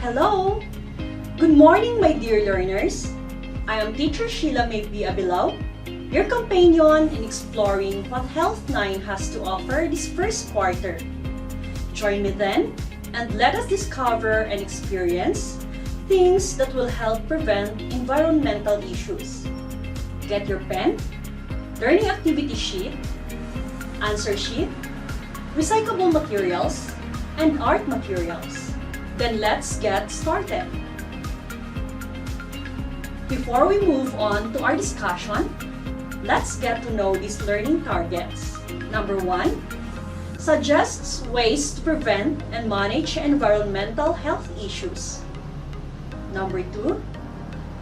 Hello! Good morning, my dear learners. I am teacher Sheila Mae Abilao, your companion in exploring what Health 9 has to offer this first quarter. Join me then, and let us discover and experience things that will help prevent environmental issues. Get your pen, learning activity sheet, answer sheet, recyclable materials, and art materials. Then let's get started. Before we move on to our discussion, let's get to know these learning targets. Number 1, suggests ways to prevent and manage environmental health issues. Number 2,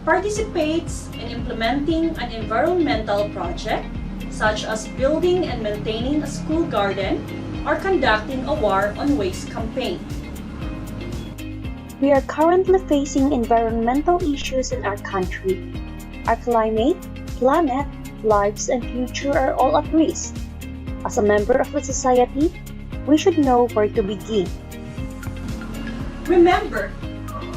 participates in implementing an environmental project such as building and maintaining a school garden or conducting a war on waste campaign. We are currently facing environmental issues in our country. Our climate, planet, lives, and future are all at risk. As a member of the society, we should know where to begin. Remember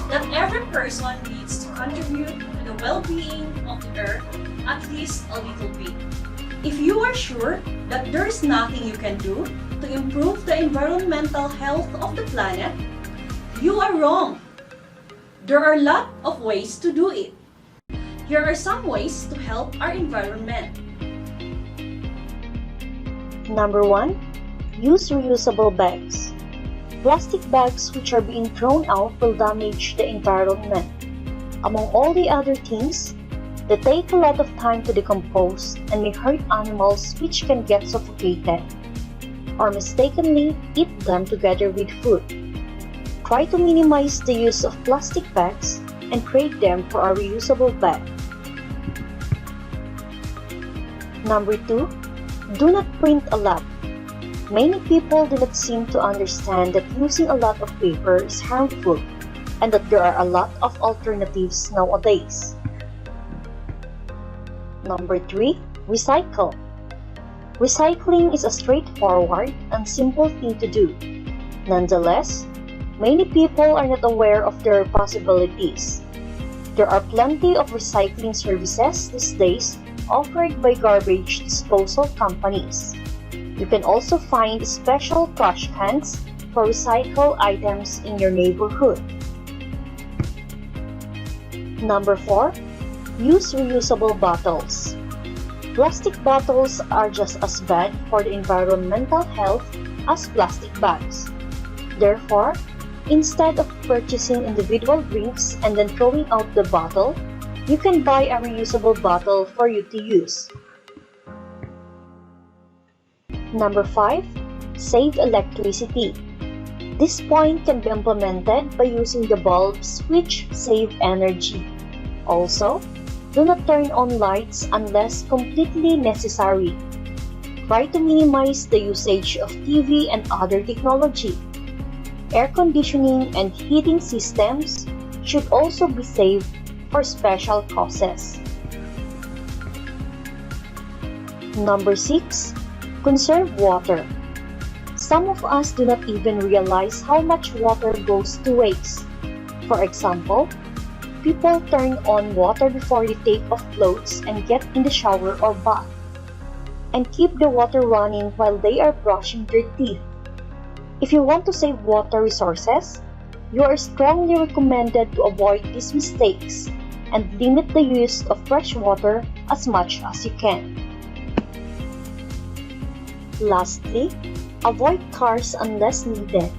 that every person needs to contribute to the well-being of the earth at least a little bit. If you are sure that there is nothing you can do to improve the environmental health of the planet, you are wrong. There are a lot of ways to do it. Here are some ways to help our environment. Number 1, use reusable bags. Plastic bags which are being thrown out will damage the environment. Among all the other things, they take a lot of time to decompose and may hurt animals which can get suffocated or mistakenly eat them together with food. Try to minimize the use of plastic bags and trade them for a reusable bag. Number 2, do not print a lot. Many people do not seem to understand that using a lot of paper is harmful and that there are a lot of alternatives nowadays. Number 3, recycle. Recycling is a straightforward and simple thing to do. Nonetheless, many people are not aware of their possibilities. There are plenty of recycling services these days offered by garbage disposal companies. You can also find special trash cans for recycled items in your neighborhood. Number 4, use reusable bottles. Plastic bottles are just as bad for the environmental health as plastic bags. Therefore, instead of purchasing individual drinks and then throwing out the bottle, you can buy a reusable bottle for you to use. Number 5, save electricity. This point can be implemented by using the bulbs which save energy. Also, do not turn on lights unless completely necessary. Try to minimize the usage of TV and other technology. Air conditioning and heating systems should also be saved for special causes. Number 6, conserve water. Some of us do not even realize how much water goes to waste. For example, people turn on water before they take off clothes and get in the shower or bath, and keep the water running while they are brushing their teeth. If you want to save water resources, you are strongly recommended to avoid these mistakes and limit the use of fresh water as much as you can. Lastly, avoid cars unless needed.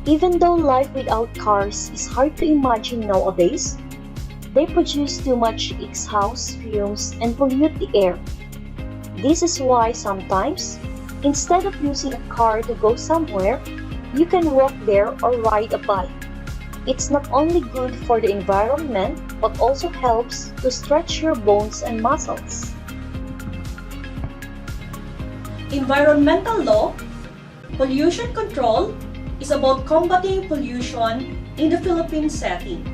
Even though life without cars is hard to imagine nowadays, they produce too much exhaust fumes and pollute the air. This is why sometimes, instead of using a car to go somewhere, you can walk there or ride a bike. It's not only good for the environment, but also helps to stretch your bones and muscles. Environmental law, pollution control, is about combating pollution in the Philippine setting.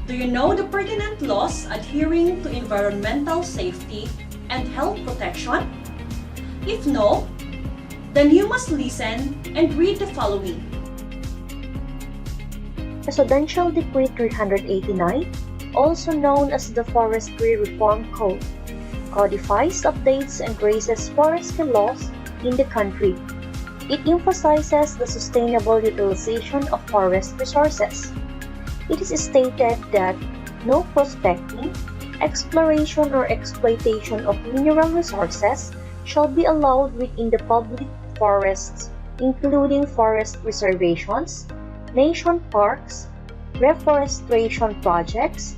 Do you know the pertinent laws adhering to environmental safety and health protection? If no, then you must listen and read the following. Presidential Decree 389, also known as the Forestry Reform Code, codifies, updates, and raises forestry laws in the country. It emphasizes the sustainable utilization of forest resources. It is stated that no prospecting, exploration, or exploitation of mineral resources shall be allowed within the public forests, including forest reservations, nation parks, reforestation projects,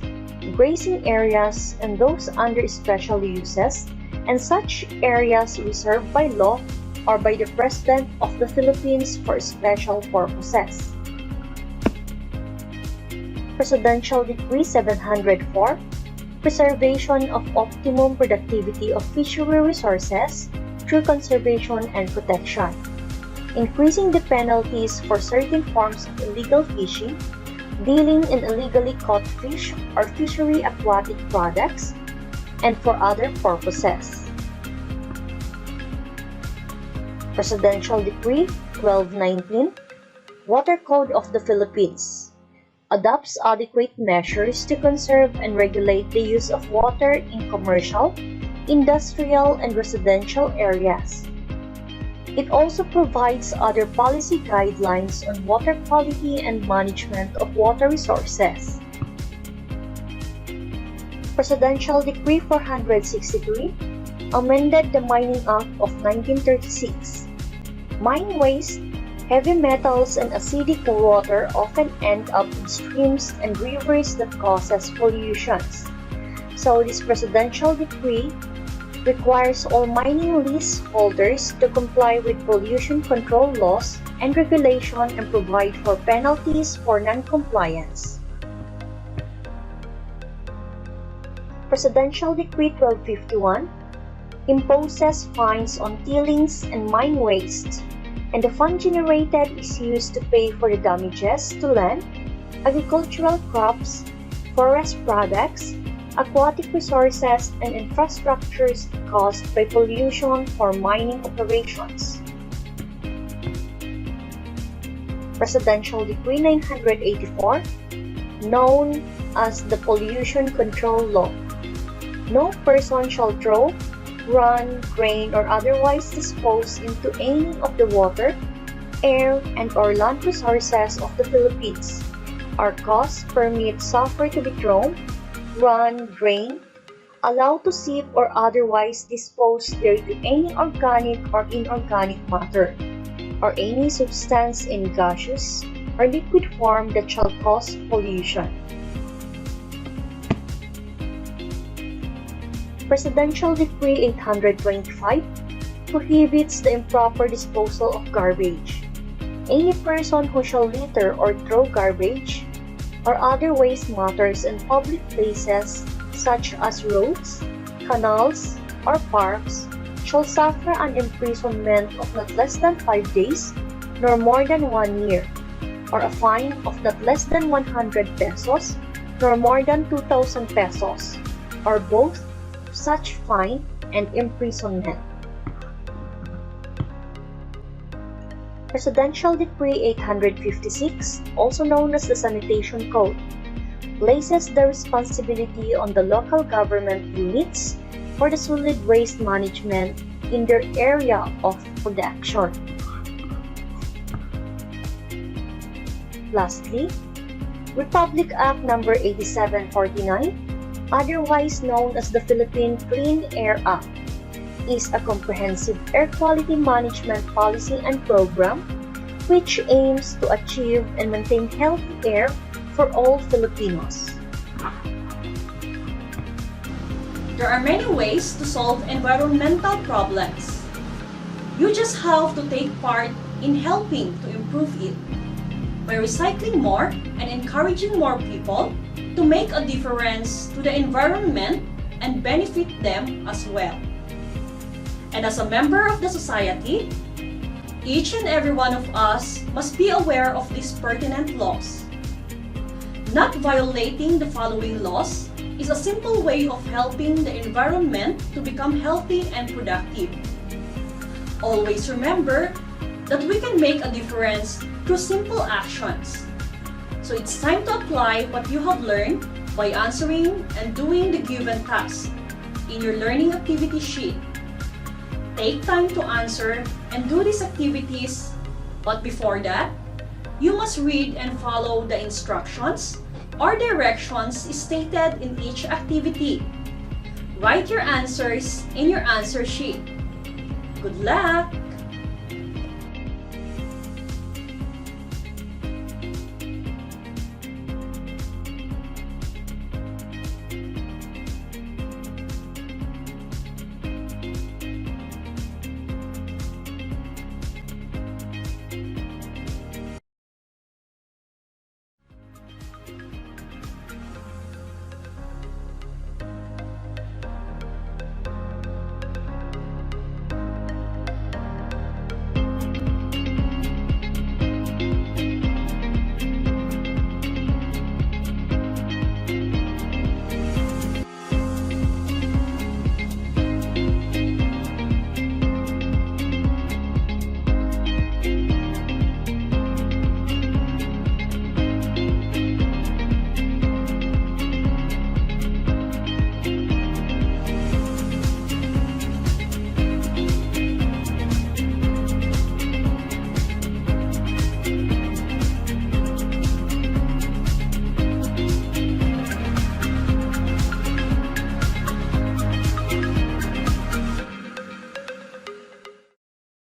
grazing areas, and those under special uses, and such areas reserved by law or by the President of the Philippines for special purposes. Presidential Decree 704, Preservation of Optimum Productivity of Fishery Resources through Conservation and Protection, increasing the penalties for certain forms of illegal fishing, dealing in illegally caught fish or fishery aquatic products, and for other purposes. Presidential Decree 1219, Water Code of the Philippines, adopts adequate measures to conserve and regulate the use of water in commercial, industrial, and residential areas. It also provides other policy guidelines on water quality and management of water resources. Presidential Decree 463 amended the Mining Act of 1936. Mine waste, heavy metals, and acidic water often end up in streams and rivers that causes pollutions. So this presidential decree requires all mining lease holders to comply with pollution control laws and regulation and provide for penalties for non-compliance. Presidential Decree 1251 imposes fines on tailings and mine waste, and the fund generated is used to pay for the damages to land, agricultural crops, forest products, aquatic resources, and infrastructures caused by pollution for mining operations. Presidential Decree 984, known as the Pollution Control Law. No person shall throw, run, drain, or otherwise dispose into any of the water, air, and/or land resources of the Philippines, or cause, permit, suffer to be thrown, run, drain, allow to seep, or otherwise dispose thereto any organic or inorganic matter, or any substance in gaseous or liquid form that shall cause pollution. Presidential Decree 825 prohibits the improper disposal of garbage. Any person who shall litter or throw garbage or other waste matters in public places such as roads, canals, or parks shall suffer an imprisonment of not less than 5 days nor more than 1 year, or a fine of not less than 100 pesos nor more than 2,000 pesos, or both such fine and imprisonment. Presidential Decree 856, also known as the Sanitation Code, places the responsibility on the local government units for the solid waste management in their area of production. Lastly, Republic Act No. 8749, otherwise known as the Philippine Clean Air Act, is a comprehensive air quality management policy and program which aims to achieve and maintain healthy air for all Filipinos. There are many ways to solve environmental problems. You just have to take part in helping to improve it by recycling more and encouraging more people to make a difference to the environment and benefit them as well. And as a member of the society, each and every one of us must be aware of these pertinent laws. Not violating the following laws is a simple way of helping the environment to become healthy and productive. Always remember that we can make a difference through simple actions. So it's time to apply what you have learned by answering and doing the given task in your learning activity sheet. Take time to answer and do these activities, but before that, you must read and follow the instructions or directions stated in each activity. Write your answers in your answer sheet. Good luck!